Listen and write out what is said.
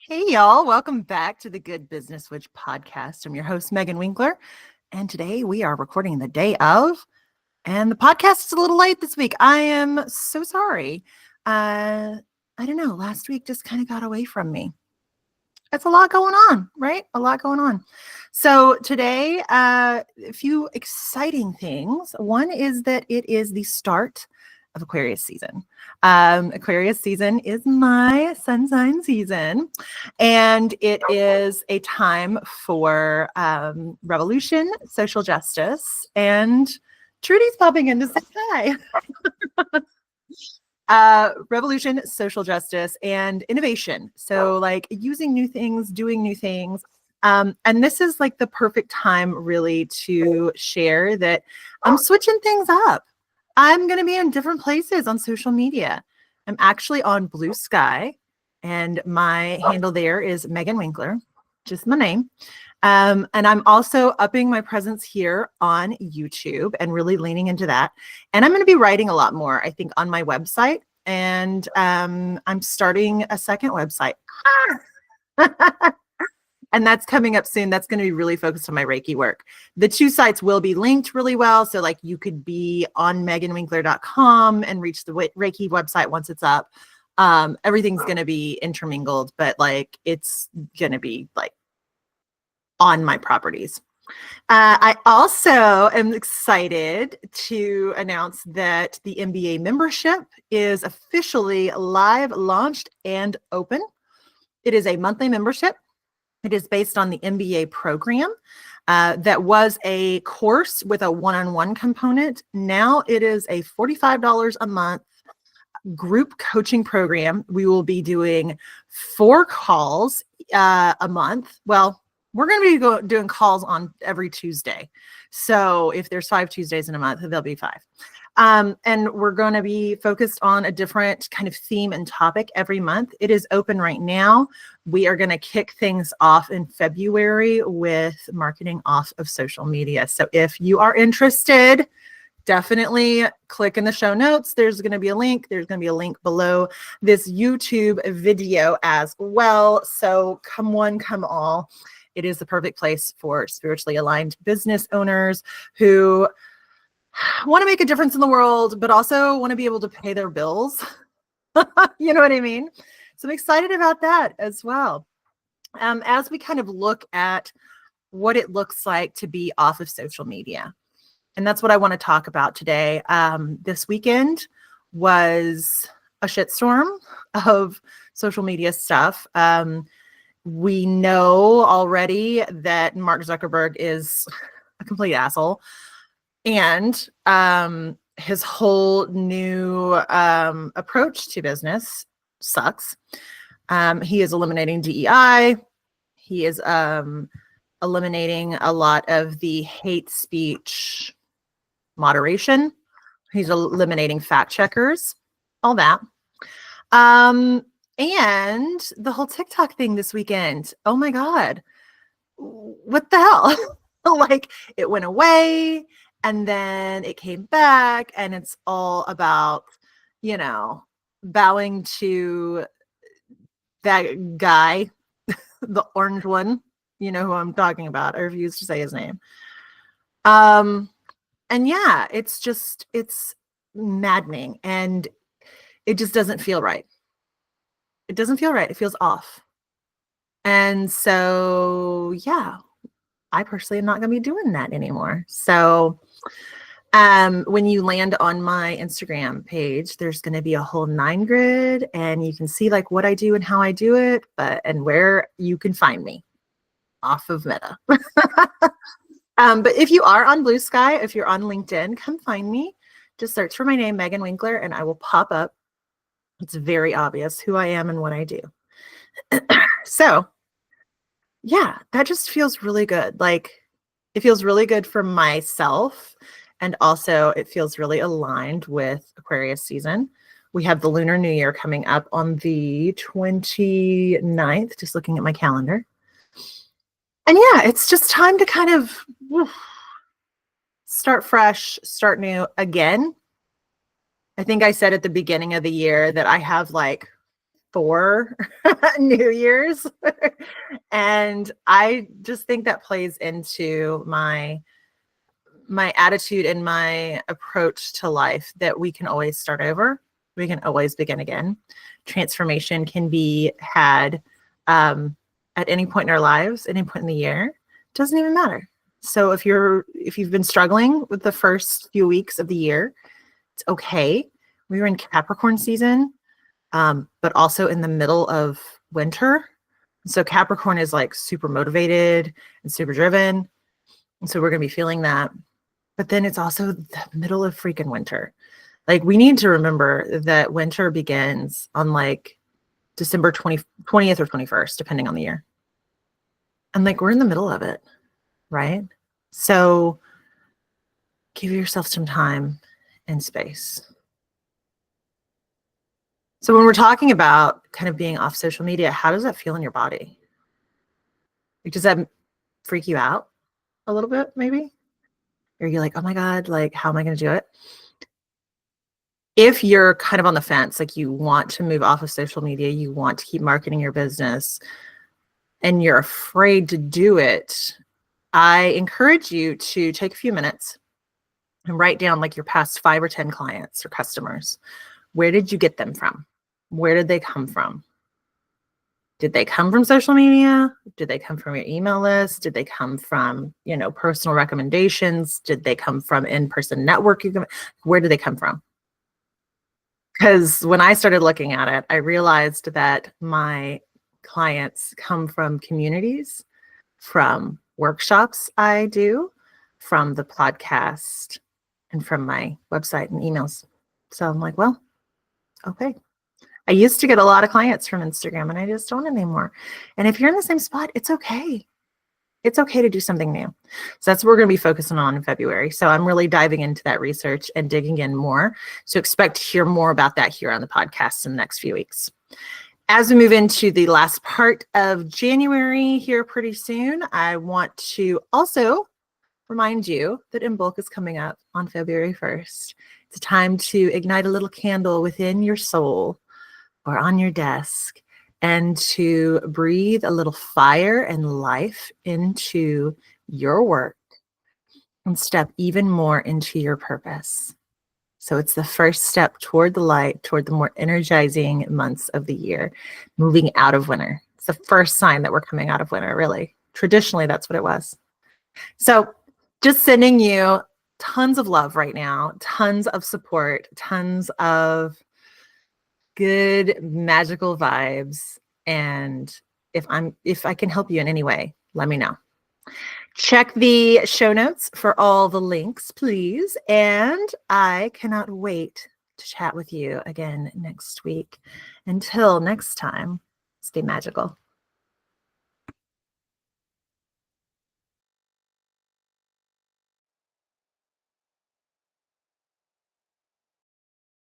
Hey, y'all. Welcome back to the Good Business Witch podcast. I'm your host, Megan Winkler. And today we are recording the day of, and the podcast is a little late this week. I am so sorry. I don't know. Last week just kind of got away from me. It's a lot going on, right? A lot going on. So today, a few exciting things. One is that it is the start of Aquarius season. Aquarius season is my sun sign season, and it is a time for revolution, social justice, and Trudy's popping in to say hi. Revolution, social justice, and innovation. So like using new things, doing new things. And this is like the perfect time really to share that I'm switching things up. I'm going to be in different places on social media. I'm actually on Blue Sky, and my handle there is Megan Winkler, just my name. And I'm also upping my presence here on YouTube and really leaning into that. And I'm going to be writing a lot more, I think, on my website. And I'm starting a second website. And that's coming up soon. That's going to be really focused on my Reiki work. The two sites will be linked really well. So like you could be on meganwinkler.com and reach the Reiki website once it's up. Everything's going to be intermingled, but like it's going to be like on my properties. I also am excited to announce that the MBA membership is officially live, launched, and open. It is a monthly membership. It is based on the MBA program. That was a course with a one-on-one component. Now it is a $45 a month group coaching program. We will be doing 4 calls a month. Well, we're going to be doing calls on every Tuesday. So if there's 5 Tuesdays in a month, there'll be 5. And we're going to be focused on a different kind of theme and topic every month. It is open right now. We are going to kick things off in February with marketing off of social media. So if you are interested, definitely click in the show notes. There's going to be a link. There's going to be a link below this YouTube video as well. So come one, come all. It is the perfect place for spiritually aligned business owners who want to make a difference in the world, but also want to be able to pay their bills. You know what I mean? So I'm excited about that as well. As we kind of look at what it looks like to be off of social media. And that's what I want to talk about today. This weekend was a shitstorm of social media stuff. We know already that Mark Zuckerberg is a complete asshole. And his whole new approach to business sucks. He is eliminating DEI. He is eliminating a lot of the hate speech moderation. He's eliminating fact checkers, all that. And the whole TikTok thing this weekend. Oh my God. What the hell? Like it went away and then it came back and it's all about, you know, bowing to that guy, the orange one, you know who I'm talking about. I refuse to say his name. And yeah, it's maddening and it just doesn't feel right. It doesn't feel right. It feels off. And so, yeah, I personally am not going to be doing that anymore. So when you land on my Instagram page, there's going to be a whole 9 grid and you can see like what I do and how I do it, and where you can find me off of Meta. But if you are on Blue Sky, if you're on LinkedIn, come find me. Just search for my name, Megan Winkler, and I will pop up. It's very obvious who I am and what I do. So yeah, that just feels really good. Like it feels really good for myself. And also it feels really aligned with Aquarius season. We have the Lunar New Year coming up on the 29th, just looking at my calendar. And yeah, it's just time to kind of start fresh, start new again. I think I said at the beginning of the year that I have like 4 New Year's. And I just think that plays into my attitude and my approach to life, that we can always start over. We can always begin again. Transformation can be had at any point in our lives, any point in the year. It doesn't even matter. So if you've been struggling with the first few weeks of the year, it's okay. We were in Capricorn season, but also in the middle of winter. So Capricorn is like super motivated and super driven. And so we're going to be feeling that. But then it's also the middle of freaking winter. Like, we need to remember that winter begins on like December 20th or 21st, depending on the year. And like, we're in the middle of it, right? So give yourself some time and space. So when we're talking about kind of being off social media, how does that feel in your body? Like, does that freak you out a little bit, maybe? Or you're like, oh my God, like, how am I going to do it? If you're kind of on the fence, like you want to move off of social media, you want to keep marketing your business, and you're afraid to do it, I encourage you to take a few minutes and write down like your past 5 or 10 clients or customers. Where did you get them from? Where did they come from? Did they come from social media? Did they come from your email list? Did they come from, personal recommendations? Did they come from in-person networking? Where did they come from? Because when I started looking at it, I realized that my clients come from communities, from workshops I do, from the podcast, and from my website and emails. So I'm like, well, okay. I used to get a lot of clients from Instagram, and I just don't anymore. And if you're in the same spot, it's okay. It's okay to do something new. So that's what we're going to be focusing on in February. So I'm really diving into that research and digging in more. So expect to hear more about that here on the podcast in the next few weeks. As we move into the last part of January here pretty soon, I want to also remind you that In Bulk is coming up on February 1st. It's a time to ignite a little candle within your soul or on your desk, and to breathe a little fire and life into your work and step even more into your purpose. So it's the first step toward the light, toward the more energizing months of the year, moving out of winter. It's the first sign that we're coming out of winter, really. Traditionally, that's what it was. So just sending you tons of love right now, tons of support, tons of good magical vibes. And if I can help you in any way, let me know. Check the show notes for all the links, please. And I cannot wait to chat with you again next week. Until next time, stay magical.